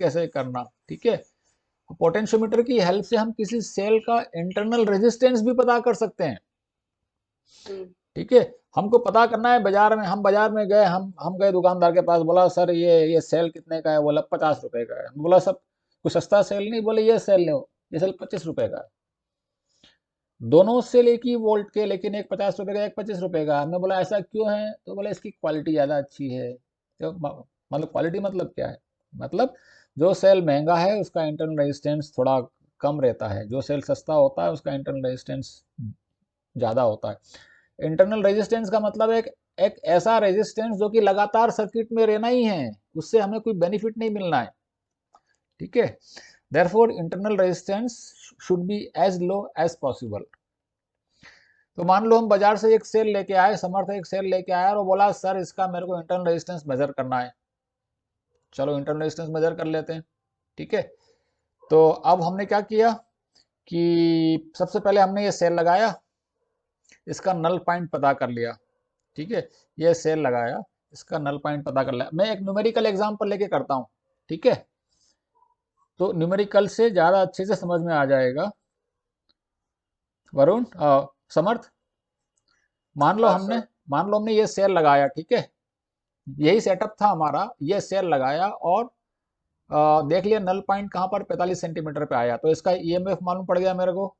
कैसे करना, ठीक है। पोटेंशियोमीटर की हेल्प से हम किसी सेल का इंटरनल रेजिस्टेंस भी पता कर सकते हैं, ठीक है। हमको पता करना है बाजार में, हम बाजार में गए, हम गए दुकानदार के पास, बोला सर ये सेल कितने का है, बोला 50 रुपए का है। बोला सर कुछ सस्ता सेल नहीं, बोले ये सेल लो, ये सेल 25 रुपए का है। दोनों सेल एक ही वोल्ट के, लेकिन एक 50 रुपए का, एक 25 रुपए का। हमने बोला ऐसा क्यों है, तो बोला इसकी क्वालिटी ज़्यादा अच्छी है। तो मतलब क्वालिटी मतलब क्या है, मतलब जो सेल महंगा है उसका इंटरनल रेजिस्टेंस थोड़ा कम रहता है, जो सेल सस्ता होता है उसका इंटरनल रेजिस्टेंस ज़्यादा होता है। इंटरनल रेजिस्टेंस का मतलब एक ऐसा रेजिस्टेंस जो कि लगातार सर्किट में रहना ही है, उससे हमें कोई बेनिफिट नहीं मिलना है, ठीक है। Therefore internal resistance should be as low as possible. तो मान लो हम बाजार से एक सेल लेके आए, समर्थ एक सेल लेके आया और बोला सर इसका मेरे को इंटरनल रेजिस्टेंस मेजर करना है। चलो इंटरनल रेजिस्टेंस मेजर कर लेते हैं, ठीक है। तो अब हमने क्या किया कि सबसे पहले हमने ये सेल लगाया, इसका नल पॉइंट पता कर लिया, ठीक है। ये सेल लगाया, इसका नल पॉइंट पता कर लिया। मैं एक न्यूमेरिकल एग्जांपल लेके करता हूँ, ठीक है, तो न्यूमेरिकल से ज़्यादा अच्छे से समझ में आ जाएगा। वरुण, समर्थ, मान लो हमने ये सेल लगाया, ठीक है, यही सेटअप था हमारा। ये सेल लगाया और देख लिया नल पॉइंट कहाँ पर 45 सेंटीमीटर पे आया, तो इसका ईएमएफ मालूम पड़ गया मेरे को।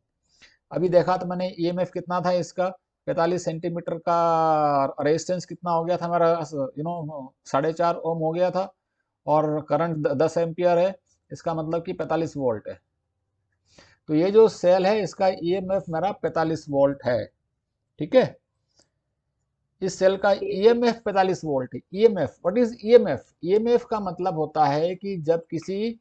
अभी देखा तो मैंने ईएमएफ कितना था इसका, 45 सेंटीमीटर का रेजिस्टेंस कितना हो गया था मेरा, 4.5 ओम हो गया था, और करंट 10 एम्पियर है, इसका मतलब कि 45 वोल्ट है। तो ये जो सेल है इसका ईएमएफ मेरा 45 वोल्ट है, ठीक है। इस सेल का ईएमएफ 45 वोल्ट है। EMF, what is EMF? EMF का मतलब होता है कि जब किसी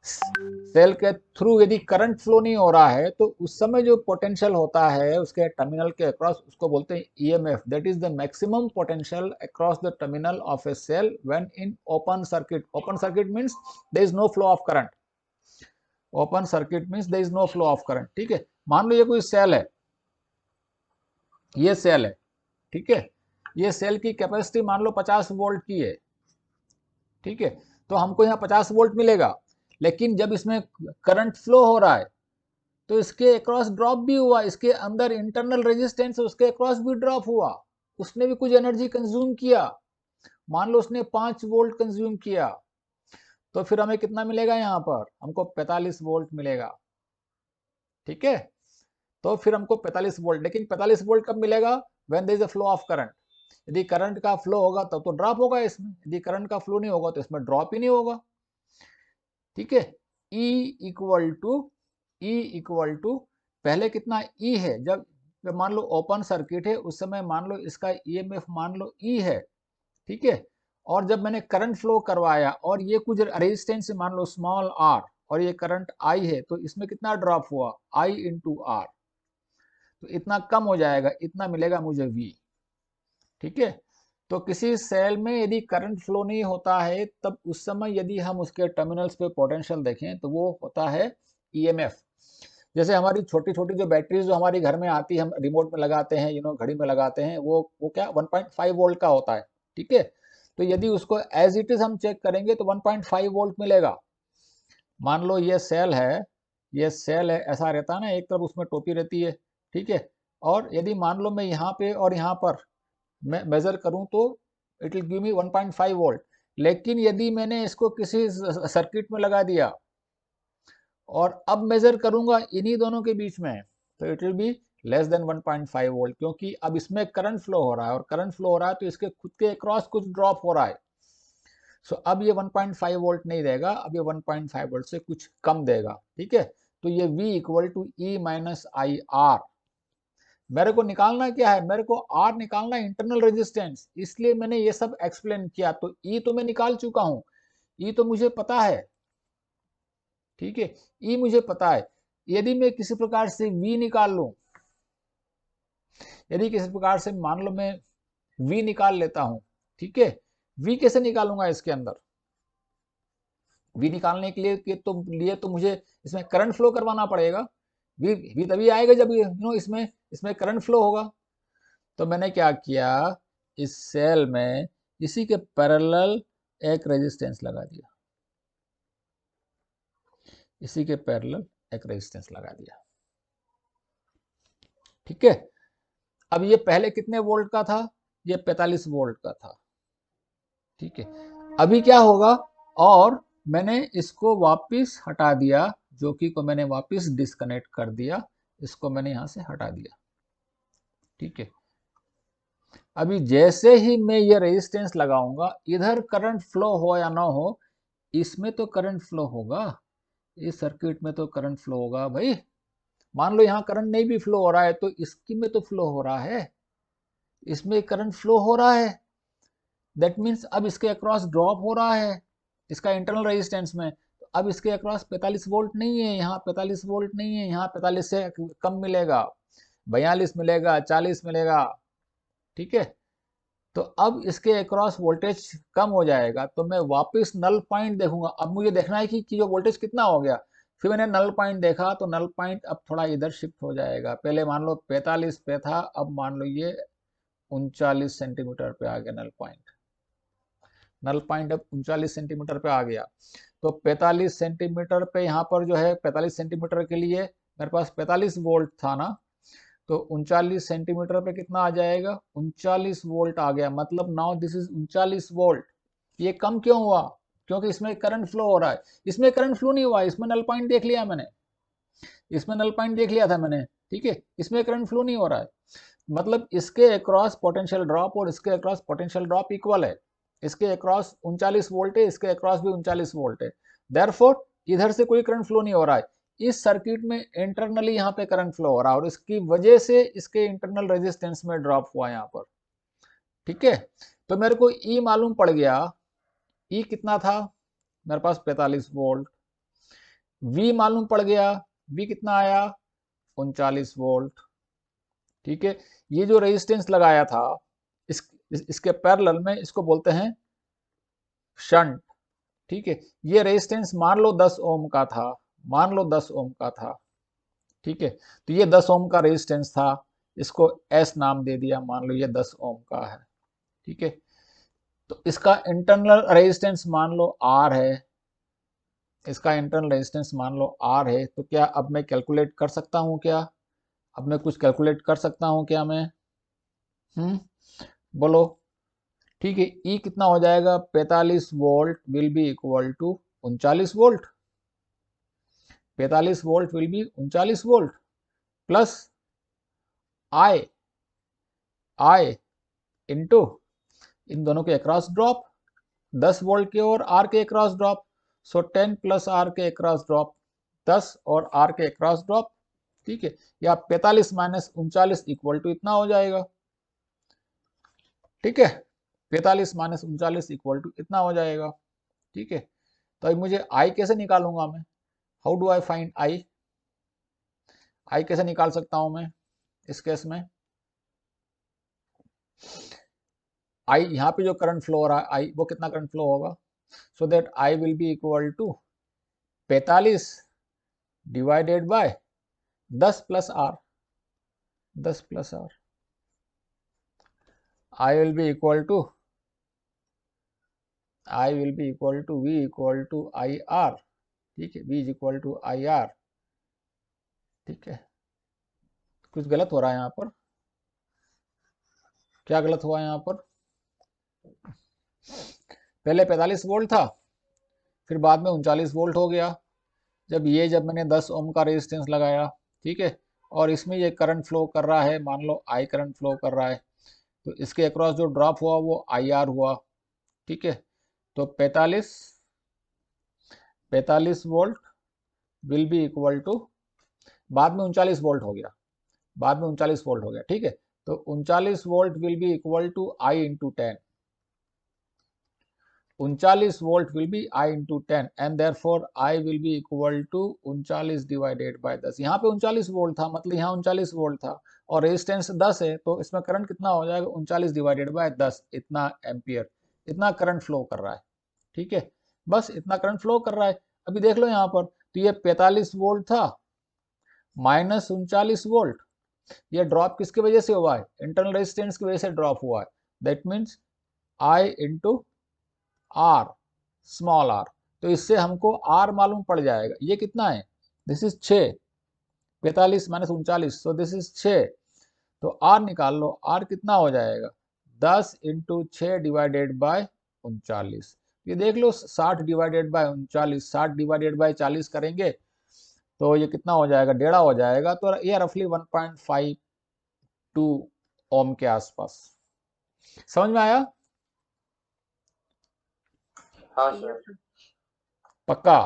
सेल के थ्रू यदि करंट फ्लो नहीं हो रहा है तो उस समय जो पोटेंशियल होता है उसके टर्मिनल के अक्रॉस, उसको बोलते हैं EMF. That is the maximum potential across the terminal of a cell when in open circuit. Open circuit means there is no flow of current. Open circuit means there is no flow of current, ठीक है। मान लो ये कोई cell है, ये cell है, ठीक है। ये सेल की कैपेसिटी मान लो 50 वोल्ट की है, ठीक है। तो हमको यहाँ 50 वोल्ट मिलेगा, लेकिन जब इसमें करंट फ्लो हो रहा है तो इसके अक्रॉस ड्रॉप भी हुआ, इसके अंदर इंटरनल रेजिस्टेंस है उसके अक्रॉस भी ड्रॉप हुआ, उसने भी कुछ एनर्जी कंज्यूम किया। मान लो उसने 5 वोल्ट कंज्यूम किया, तो फिर हमें कितना मिलेगा, यहाँ पर हमको 45 वोल्ट मिलेगा, ठीक है। तो फिर हमको 45 वोल्ट, लेकिन 45 वोल्ट कब मिलेगा, when there is a flow of current. यदि करंट का फ्लो होगा तब तो ड्रॉप होगा इसमें, यदि करंट का फ्लो नहीं होगा तो इसमें ड्रॉप ही नहीं होगा, ठीक है। E इक्वल टू पहले कितना E है, जब मान लो ओपन सर्किट है उस समय मान लो इसका ईएमएफ मान लो E है, ठीक है। और जब मैंने करंट फ्लो करवाया और ये कुछ रेजिस्टेंस है मान लो स्मॉल r, और ये करंट I है, तो इसमें कितना ड्रॉप हुआ, I इंटू R, तो इतना कम हो जाएगा, इतना मिलेगा मुझे V, ठीक है। तो किसी सेल में यदि करंट फ्लो नहीं होता है तब उस समय यदि हम उसके टर्मिनल्स पे पोटेंशियल देखें तो वो होता है ईएमएफ। जैसे हमारी छोटी छोटी जो बैटरीज जो हमारी घर में आती है, हम रिमोट में लगाते हैं, घड़ी में लगाते हैं, वो क्या 1.5 वोल्ट का होता है, ठीक है। तो यदि उसको एज इट इज हम चेक करेंगे तो 1.5 वोल्ट मिलेगा। मान लो ये सेल है, ये सेल है, ऐसा रहता है ना, एक तरफ उसमें टोपी रहती है, ठीक है। और यदि मान लो मैं यहाँ पे और यहाँ पर मैं मेजर करूं तो it will give me 1.5 volt. लेकिन यदि मैंने इसको किसी सर्किट में लगा दिया और अब मेजर करूंगा इन्हीं दोनों के बीच में, तो it will be less than 1.5 volt, क्योंकि अब इसमें करंट फ्लो हो रहा है, और करंट फ्लो हो रहा है तो इसके खुद के अक्रॉस कुछ ड्रॉप हो रहा है। सो अब ये 1.5 वोल्ट नहीं देगा, अब ये 1.5 वोल्ट से कुछ कम देगा, ठीक है। तो ये V equal to E minus I R. मेरे को निकालना क्या है, मेरे को R निकालना है, इंटरनल रेजिस्टेंस, इसलिए मैंने ये सब एक्सप्लेन किया। तो E तो मैं निकाल चुका हूं, E तो मुझे पता है, ठीक है, E मुझे पता है। यदि मैं किसी प्रकार से V निकाल लूं, यदि किसी प्रकार से मान लो मैं V निकाल लेता हूं, ठीक है। V कैसे निकालूंगा इसके अंदर, V निकालने के लिए तो मुझे इसमें करंट फ्लो करवाना पड़ेगा। V तभी आएगा जब इसमें इसमें करंट फ्लो होगा। तो मैंने क्या किया, इस सेल में इसी के पैरेलल एक रेजिस्टेंस लगा दिया, इसी के पैरेलल एक रेजिस्टेंस लगा दिया। ठीक है, अब ये पहले कितने वोल्ट का था, ये 45 वोल्ट का था। ठीक है, अभी क्या होगा, और मैंने इसको वापस हटा दिया, जो कि को मैंने वापस डिस्कनेक्ट कर दिया, इसको मैंने यहां से हटा दिया। ठीक है, अभी जैसे ही मैं ये रेजिस्टेंस लगाऊंगा, इधर करंट फ्लो हो या ना हो, इसमें तो करंट फ्लो होगा, इस सर्किट में तो करंट फ्लो होगा भाई। मान लो यहाँ करंट नहीं भी फ्लो हो रहा है, तो इसकी में तो फ्लो हो रहा है, इसमें करंट फ्लो हो रहा है। दैट मीन्स अब इसके अक्रॉस ड्रॉप हो रहा है, इसका इंटरनल रेजिस्टेंस में। तो अब इसके अक्रॉस 45 वोल्ट नहीं है, यहाँ 45 वोल्ट नहीं है, यहाँ 45 से कम मिलेगा, 42 मिलेगा, 40 मिलेगा। ठीक है, तो अब इसके अक्रॉस वोल्टेज कम हो जाएगा, तो मैं वापस नल पॉइंट देखूंगा। अब मुझे देखना है कि जो वोल्टेज कितना हो गया। फिर मैंने नल पॉइंट देखा, तो नल पॉइंट अब थोड़ा इधर शिफ्ट हो जाएगा। पहले मान लो 45 पे था, अब मान लो ये 39 सेंटीमीटर पे आ गया नल पॉइंट। नल पॉइंट अब 39 सेंटीमीटर पे आ गया। तो 45 सेंटीमीटर पे यहाँ पर जो है 45 सेंटीमीटर के लिए मेरे पास 45 वोल्ट था ना, तो 39 सेंटीमीटर पे कितना आ जाएगा, 39 वोल्ट आ गया। मतलब नाउ दिस इज 39 वोल्ट। ये कम क्यों हुआ, क्योंकि इसमें करंट फ्लो हो रहा है। इसमें करंट फ्लो नहीं हुआ, इसमें नल पॉइंट देख लिया मैंने, इसमें नल पॉइंट देख लिया था मैंने। ठीक है, इसमें करंट फ्लो नहीं हो रहा है, मतलब इसके अक्रॉस पोटेंशियल ड्रॉप और इसके अक्रॉस पोटेंशियल ड्रॉप इक्वल है। इसके अक्रॉस 39 वोल्ट है, इसके अक्रॉस भी 39 वोल्ट है। देयरफॉर इधर से कोई करंट फ्लो नहीं हो रहा है, इस सर्किट में इंटरनली यहाँ पे करंट फ्लो हो रहा है, और इसकी वजह से इसके इंटरनल रेजिस्टेंस में ड्रॉप हुआ यहाँ पर। ठीक है, तो मेरे को ई मालूम पड़ गया, ई कितना था मेरे पास 45 वोल्ट। वी मालूम पड़ गया, वी कितना आया 39 वोल्ट। ठीक है, ये जो रेजिस्टेंस लगाया था इसके पैरेलल में, इसको बोलते हैं शंट। ठीक है, ये रेजिस्टेंस मान लो 10 ओम का था, मान लो 10 ओम का था। ठीक है, तो ये 10 ओम का रेजिस्टेंस था, इसको एस नाम दे दिया, मान लो ये 10 ओम का है। ठीक है, तो इसका इंटरनल रेजिस्टेंस मान लो आर है, इसका इंटरनल रेजिस्टेंस मान लो आर है। तो क्या अब मैं कैलकुलेट कर सकता हूं क्या, अब मैं कुछ कैलकुलेट कर सकता हूं क्या मैं, बोलो। ठीक है, ई कितना हो जाएगा, 45 volt will be equal to 39 volt. 45 volt will be 39 volt plus I, I into इन दोनों के अक्रॉस ड्रॉप, 10 वोल्ट के और आर के across drop. So 10 plus R के अक्रॉस ड्रॉप 10 और आर के अक्रॉस ड्रॉप। ठीक है, या 45 माइनस 39 इक्वल टू इतना हो जाएगा। ठीक है, 45 माइनस 39 इक्वल टू इतना हो जाएगा। ठीक है, तो अब मुझे आई कैसे निकालूंगा मैं, how do I find I, I कैसे निकाल सकता हूं मैं इस केस में। आई यहाँ पे जो करंट फ्लो हो रहा है, आई वो कितना करंट फ्लो होगा, so that I will be equal to 45 divided by 10 plus R, 10 plus R. I will be equal to, I will be equal to V equal to I R. ठीक है, V is equal to I R. ठीक है, कुछ गलत हो रहा है यहाँ पर, क्या गलत हुआ यहाँ पर, पहले 45 वोल्ट था, फिर बाद में 39 वोल्ट हो गया, जब मैंने 10 ओम का रेजिस्टेंस लगाया। ठीक है, और इसमें ये करंट फ्लो कर रहा है, मान लो आई करंट फ्लो कर रहा है, तो इसके अक्रॉस जो ड्रॉप हुआ वो आई आर हुआ। ठीक है, तो 45 volt will be equal to, बाद में 39 वोल्ट हो गया, बाद में 39 वोल्ट हो गया। ठीक है, तो 39 volt will be equal to I into 10, 39 volt will be I into 10 and therefore I will be equal to 39 divided by 10। यहाँ पे 39 वोल्ट था, मतलब यहाँ 39 वोल्ट था, और रेजिस्टेंस 10 है, तो इसमें करंट कितना हो जाएगा 39 डिवाइडेड बाय 10, इतना एम्पियर, इतना करंट फ्लो कर रहा है। ठीक है, बस इतना करंट फ्लो कर रहा है। अभी देख लो यहाँ पर, तो ये 45 वोल्ट था माइनस 39 वोल्ट, ये ड्रॉप किसकी वजह से हुआ है, इंटरनल रेजिस्टेंस की वजह से ड्रॉप हुआ है। That means I into R, small R, तो इससे हमको आर मालूम पड़ जाएगा। ये कितना है, this is 6, 45 minus 39, so this is 6। तो आर निकाल लो, आर कितना हो जाएगा, 10 इंटू 6 डिवाइडेड बाय 39। ये देख लो 60 डिवाइडेड बाय 39, 60 डिवाइडेड बाय 40 करेंगे तो ये कितना हो जाएगा, 1.5 हो जाएगा। तो ये रफली 1.52 ओम के आसपास। समझ में आया? हाँ सर, पक्का?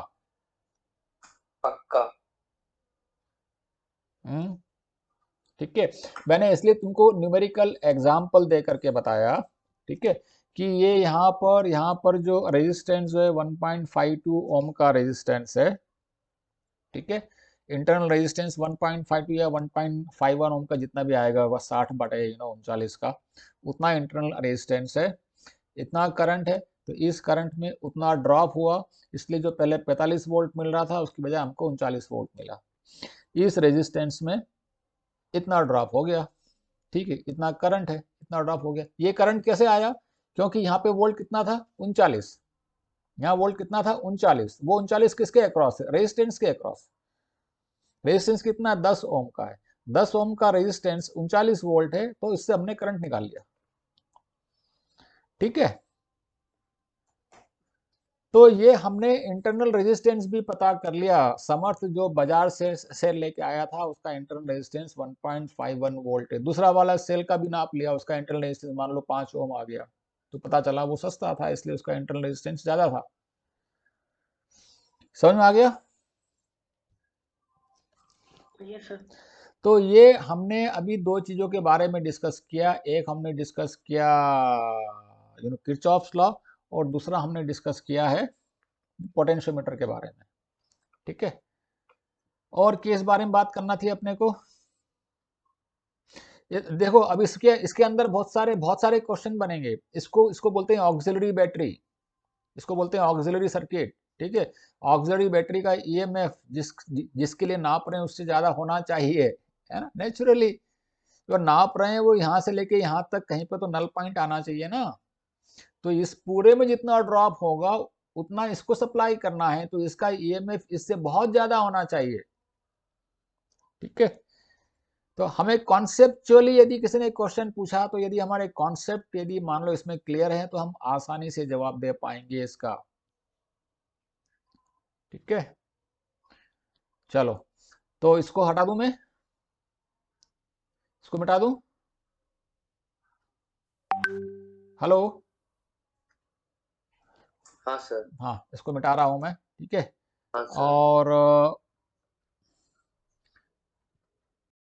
पक्का। ठीक है, मैंने इसलिए तुमको न्यूमेरिकल एग्जाम्पल दे करके बताया, ठीक है, कि ये यहाँ पर जो रेजिस्टेंस है 1.52 ओम का रेजिस्टेंस है, ठीक है। इंटरनल रेजिस्टेंस 1.52 या 1.51 ओम का जितना भी आएगा वह 60/39 का उतना इंटरनल रेजिस्टेंस है। इतना करंट है तो इस करंट में उतना ड्रॉप हुआ, इसलिए जो पहले 45 वोल्ट मिल रहा था उसकी बजाय हमको 39 वोल्ट मिला। इस रेजिस्टेंस में इतना ड्रॉप हो गया, ठीक है, इतना करंट है, इतना ड्रॉप हो गया। ये करंट कैसे आया, क्योंकि यहाँ पे वोल्ट कितना था, 39, यहाँ वोल्ट कितना था, 39। वो 39 किसके अक्रॉस है, रेजिस्टेंस के अक्रॉस। रेजिस्टेंस कितना, 10 ओम का है, 10 ओम का रेजिस्टेंस 39 वोल्ट है, तो इससे हमने करंट निकाल लिया, ठीक है। तो ये हमने इंटरनल रेजिस्टेंस भी पता कर लिया। समर्थ जो बाजार से सेल लेके आया था उसका इंटरनल रेजिस्टेंस 1.51 वोल्ट है। दूसरा वाला सेल का भी नाप लिया, उसका इंटरनल रेजिस्टेंस मान लो 5 ओम आ गया, तो पता चला वो सस्ता था इसलिए उसका इंटरनल रेजिस्टेंस ज्यादा था। समझ में आ गया? तो ये हमने अभी दो चीजों के बारे में डिस्कस किया। एक हमने डिस्कस किया किरचॉफ्स लॉ, और दूसरा हमने डिस्कस किया है पोटेंशियोमीटर के बारे में, ठीक है। और किस बारे में बात करना थी अपने को, देखो अब इसके अंदर बहुत सारे क्वेश्चन बनेंगे। इसको बोलते हैं ऑक्सिलरी बैटरी, इसको बोलते हैं ऑक्सिलरी सर्किट, ठीक है। ऑक्सिलरी बैटरी का ईएमएफ जिसके लिए नाप रहे हैं उससे ज्यादा होना चाहिए, है ना, नेचुरली। जो नाप रहे हैं वो यहाँ से लेके यहाँ तक कहीं पे तो नल पॉइंट आना चाहिए ना। तो इस पूरे में जितना ड्रॉप होगा उतना इसको सप्लाई करना है, तो इसका ईएमएफ इससे बहुत ज्यादा होना चाहिए, ठीक है। तो हमें कॉन्सेप्चुअली यदि किसी ने क्वेश्चन पूछा तो यदि हमारे कॉन्सेप्ट यदि मान लो इसमें क्लियर है तो हम आसानी से जवाब दे पाएंगे इसका, ठीक है। चलो, तो इसको हटा दूं, मैं इसको मिटा दूं, हेलो, हाँ सर। हाँ इसको मिटा रहा हूं मैं, ठीक है। हाँ सर। और